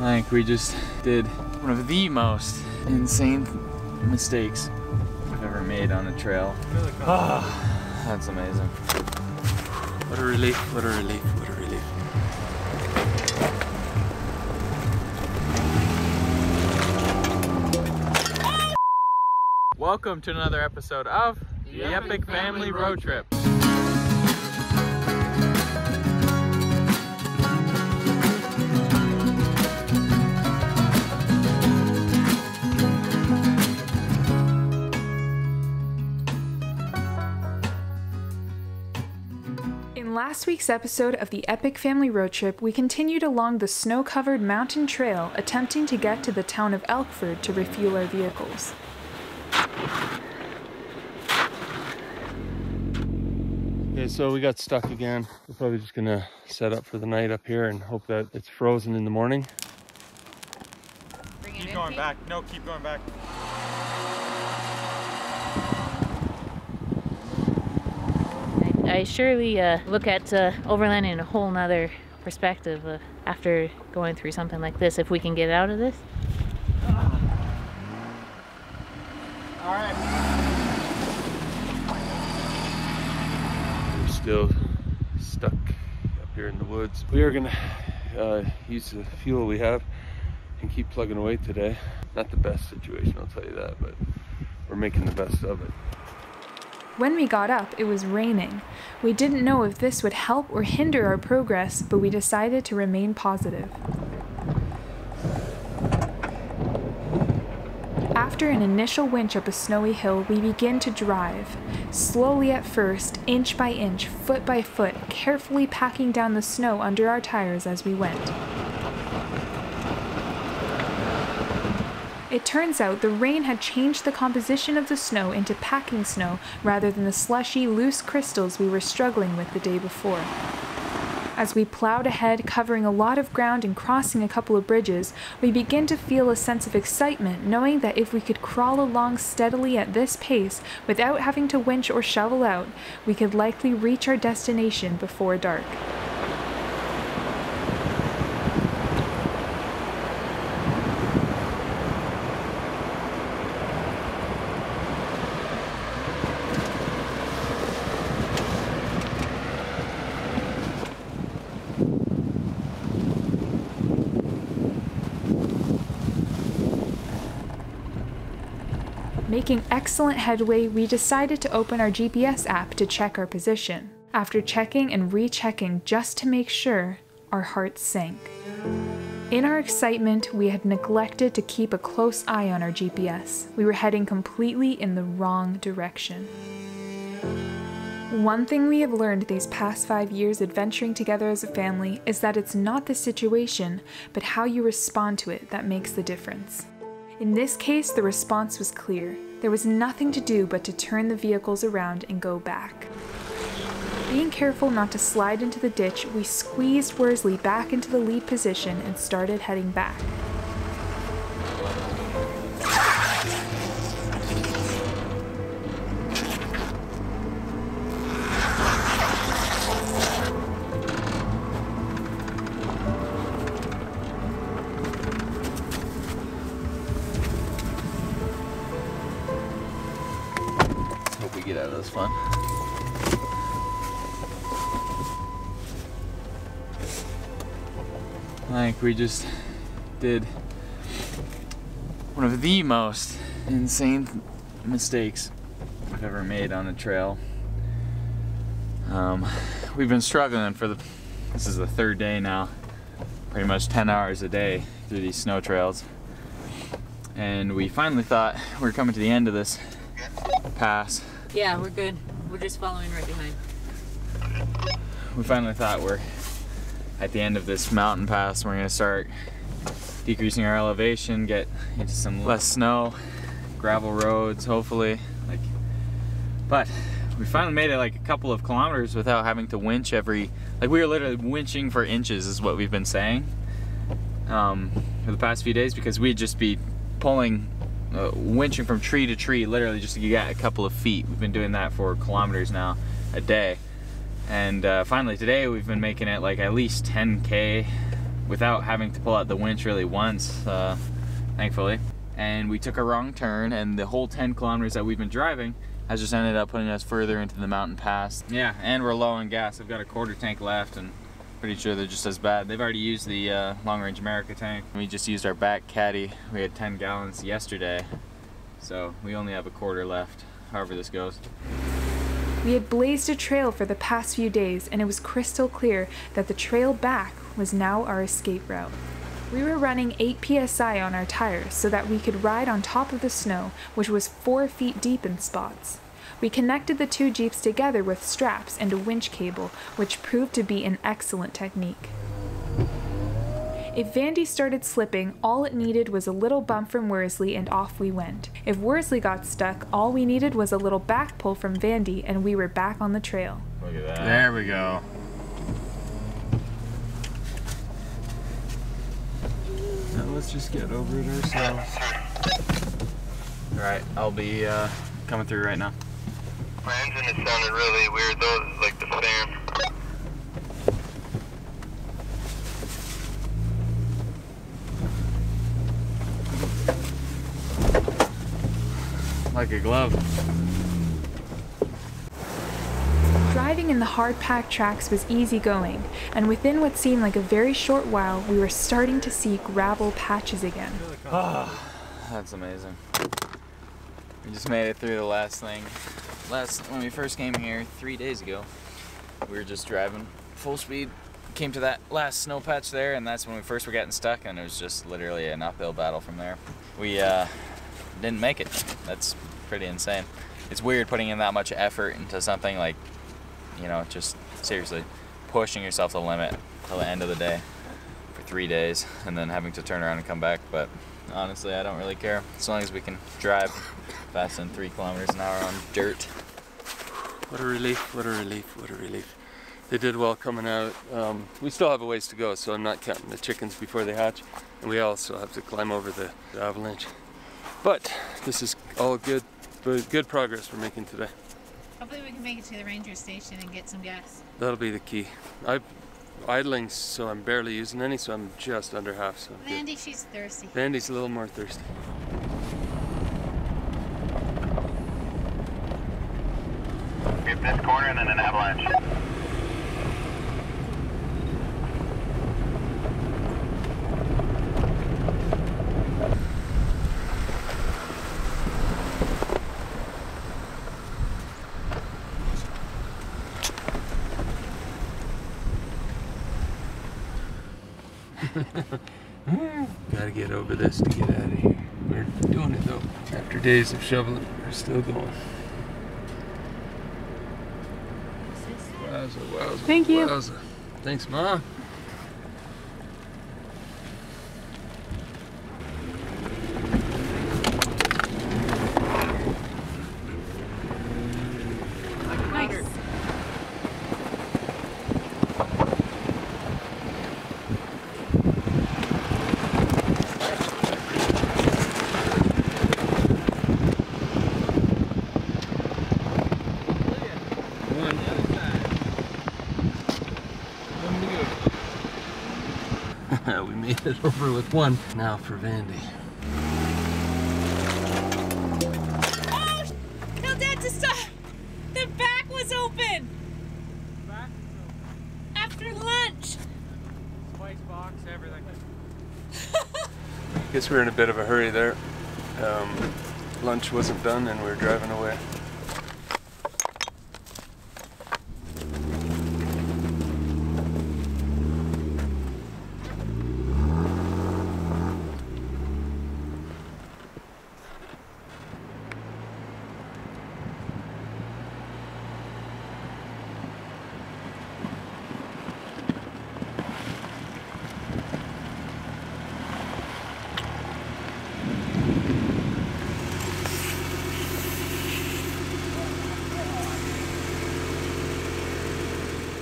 I think we just did one of the most insane mistakes I've ever made on a trail. Oh, that's amazing. What a relief, what a relief, what a relief. Welcome to another episode of the Epic Family Road Trip. In last week's episode of the Epic Family Road Trip, we continued along the snow-covered mountain trail, attempting to get to the town of Elkford to refuel our vehicles. Okay, so we got stuck again. We're probably just gonna set up for the night up here and hope that it's frozen in the morning. Keep going back. No, keep going back. I surely look at overland in a whole nother perspective after going through something like this, if we can get out of this. All right. We're still stuck up here in the woods. We are gonna use the fuel we have and keep plugging away today. Not the best situation, I'll tell you that, but we're making the best of it. When we got up, it was raining. We didn't know if this would help or hinder our progress, but we decided to remain positive. After an initial winch up a snowy hill, we begin to drive. Slowly at first, inch by inch, foot by foot, carefully packing down the snow under our tires as we went. It turns out the rain had changed the composition of the snow into packing snow rather than the slushy, loose crystals we were struggling with the day before. As we plowed ahead, covering a lot of ground and crossing a couple of bridges, we begin to feel a sense of excitement, knowing that if we could crawl along steadily at this pace without having to winch or shovel out, we could likely reach our destination before dark. Making excellent headway, we decided to open our GPS app to check our position. After checking and rechecking just to make sure, our hearts sank. In our excitement, we had neglected to keep a close eye on our GPS. We were heading completely in the wrong direction. One thing we have learned these past 5 years adventuring together as a family is that it's not the situation, but how you respond to it that makes the difference. In this case, the response was clear. There was nothing to do but to turn the vehicles around and go back. Being careful not to slide into the ditch, we squeezed Worsley back into the lead position and started heading back. Get out of this fun. I think we just did one of the most insane mistakes I've ever made on a trail. We've been struggling this is the third day now, pretty much 10 hours a day through these snow trails. And we finally thought we were coming to the end of this pass. Yeah, we're good. We're just following right behind. We finally thought we're at the end of this mountain pass. We're gonna start decreasing our elevation, get into some less snow, gravel roads, hopefully. But we finally made it like a couple of kilometers without having to winch we were literally winching for inches is what we've been saying for the past few days, because we'd just be pulling winching from tree to tree, literally just to get a couple of feet. We've been doing that for kilometers now a day. And finally today we've been making it like at least 10K without having to pull out the winch really once, thankfully. And we took a wrong turn, and the whole 10 kilometers that we've been driving has just ended up putting us further into the mountain pass. Yeah, and we're low on gas. I've got a quarter tank left, and pretty sure they're just as bad. They've already used the Long Range America tank. We just used our back caddy. We had 10 gallons yesterday, so we only have a quarter left, however this goes. We had blazed a trail for the past few days, and it was crystal clear that the trail back was now our escape route. We were running 8 psi on our tires so that we could ride on top of the snow, which was 4 feet deep in spots. We connected the 2 Jeeps together with straps and a winch cable, which proved to be an excellent technique. If Vandy started slipping, all it needed was a little bump from Worsley and off we went. If Worsley got stuck, all we needed was a little back pull from Vandy and we were back on the trail. Look at that. There we go. Now let's just get over it ourselves. Alright, I'll be coming through right now. My engine has sounded really weird though, it's like the fan. Like a glove. Driving in the hard-packed tracks was easy going, and within what seemed like a very short while, we were starting to see gravel patches again. Oh, that's amazing. We just made it through the last thing. When we first came here 3 days ago, we were just driving full speed, came to that last snow patch there, and that's when we first were getting stuck, and it was just literally an uphill battle from there. We didn't make it. That's pretty insane. It's weird putting in that much effort into something like, you know, just seriously pushing yourself to the limit till the end of the day for 3 days and then having to turn around and come back. But honestly, I don't really care as long as we can drive faster than 3 kilometers an hour on dirt. What a relief, what a relief, what a relief. They did well coming out. We still have a ways to go, so I'm not counting the chickens before they hatch. And we also have to climb over the avalanche. But this is all good progress we're making today. Hopefully we can make it to the ranger station and get some gas. That'll be the key. I'm idling, so I'm barely using any, so I'm just under half. So Vandy, she's thirsty. Vandy's a little more thirsty. We have this corner and then an avalanche. Gotta get over this to get out of here. We're doing it though. After days of shoveling, we're still going. Wowza, wowza, Thank you. Wowza. Thanks, Mom. Nice. We made it over with one. Now for Vandy. Oh! Tell Dad to stop! The back was open! After lunch! Spice box, everything. Guess we're in a bit of a hurry there. Lunch wasn't done and we're driving away.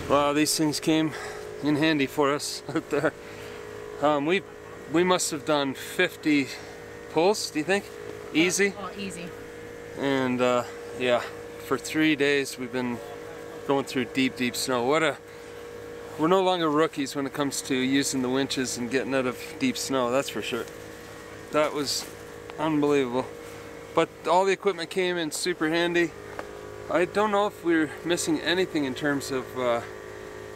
Wow, these things came in handy for us out there. We must have done 50 pulls, do you think? Easy? Oh, easy. And yeah, for 3 days we've been going through deep, deep snow. we're no longer rookies when it comes to using the winches and getting out of deep snow, that's for sure. That was unbelievable. But all the equipment came in super handy. I don't know if we're missing anything in terms of,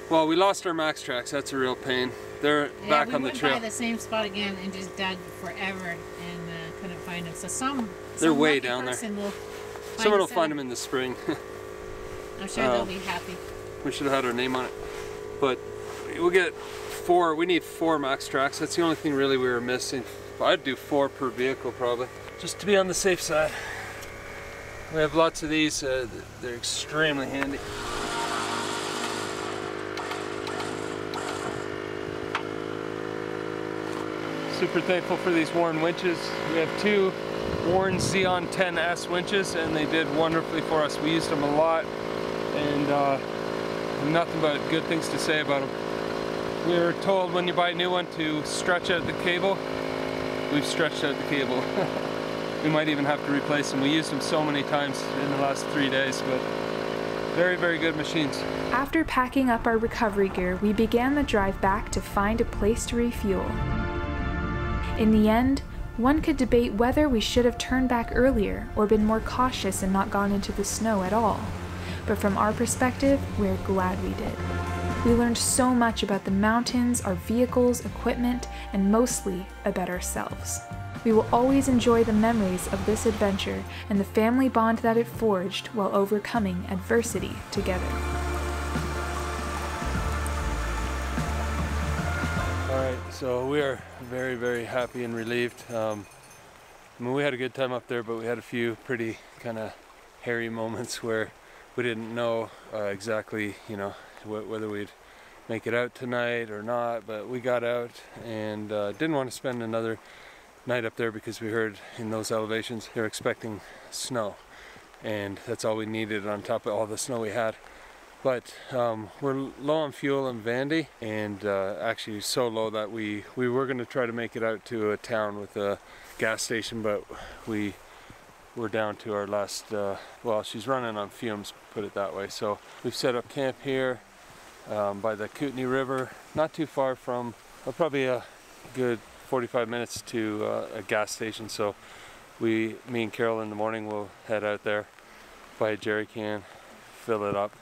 well, we lost our max tracks, that's a real pain. They're back on the trail. We went by the same spot again and just dug forever and couldn't find them. So they're way down there. Someone will find them in the spring. I'm sure they'll be happy. We should have had our name on it. But we'll get 4, we need 4 max tracks. That's the only thing really we were missing. I'd do 4 per vehicle probably, just to be on the safe side. We have lots of these, they're extremely handy. Super thankful for these Warren winches. We have 2 Warren Xeon 10S winches and they did wonderfully for us. We used them a lot and nothing but good things to say about them. We were told when you buy a new one to stretch out the cable. We've stretched out the cable. We might even have to replace them. We used them so many times in the last 3 days, but very, very good machines. After packing up our recovery gear, we began the drive back to find a place to refuel. In the end, one could debate whether we should have turned back earlier or been more cautious and not gone into the snow at all. But from our perspective, we're glad we did. We learned so much about the mountains, our vehicles, equipment, and mostly about ourselves. We will always enjoy the memories of this adventure and the family bond that it forged while overcoming adversity together. Alright, so we are very, very happy and relieved. I mean, we had a good time up there, but we had a few pretty kind of hairy moments where we didn't know exactly, you know, whether we'd make it out tonight or not, but we got out and didn't want to spend another night up there because we heard in those elevations they're expecting snow, and that's all we needed on top of all the snow we had. But we're low on fuel in Vandy, and actually so low that we were going to try to make it out to a town with a gas station, but we're down to our last, well, she's running on fumes, put it that way. So we've set up camp here by the Kootenai River, not too far from, probably a good 45 minutes to a gas station. So me and Carol in the morning will head out there, buy a jerry can, fill it up,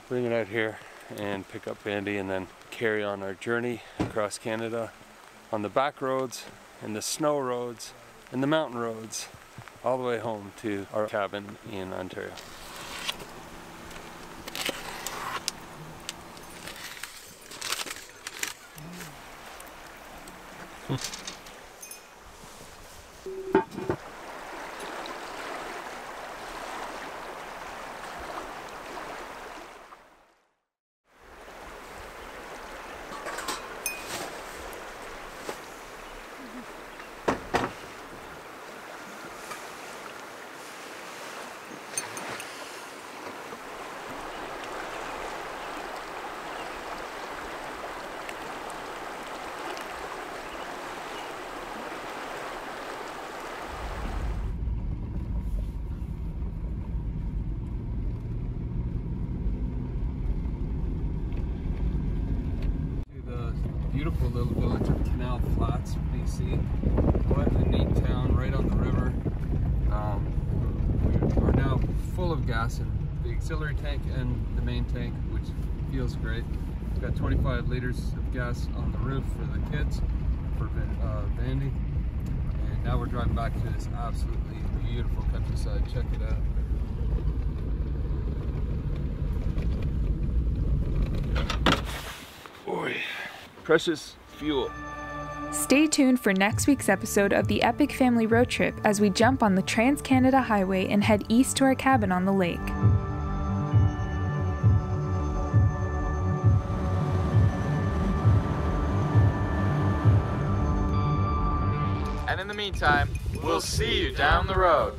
bring it out here and pick up Vandy, and then carry on our journey across Canada on the back roads and the snow roads and the mountain roads all the way home to our cabin in Ontario. Beautiful little village of Canal Flats, BC. What a neat town, right on the river. We are now full of gas in the auxiliary tank and the main tank, which feels great. It's got 25 liters of gas on the roof for the kids, for Vandy. And now we're driving back to this absolutely beautiful countryside. Check it out. Boy. Precious fuel. Stay tuned for next week's episode of the Epic Family Road Trip as we jump on the Trans-Canada Highway and head east to our cabin on the lake. And in the meantime, we'll see you down the road.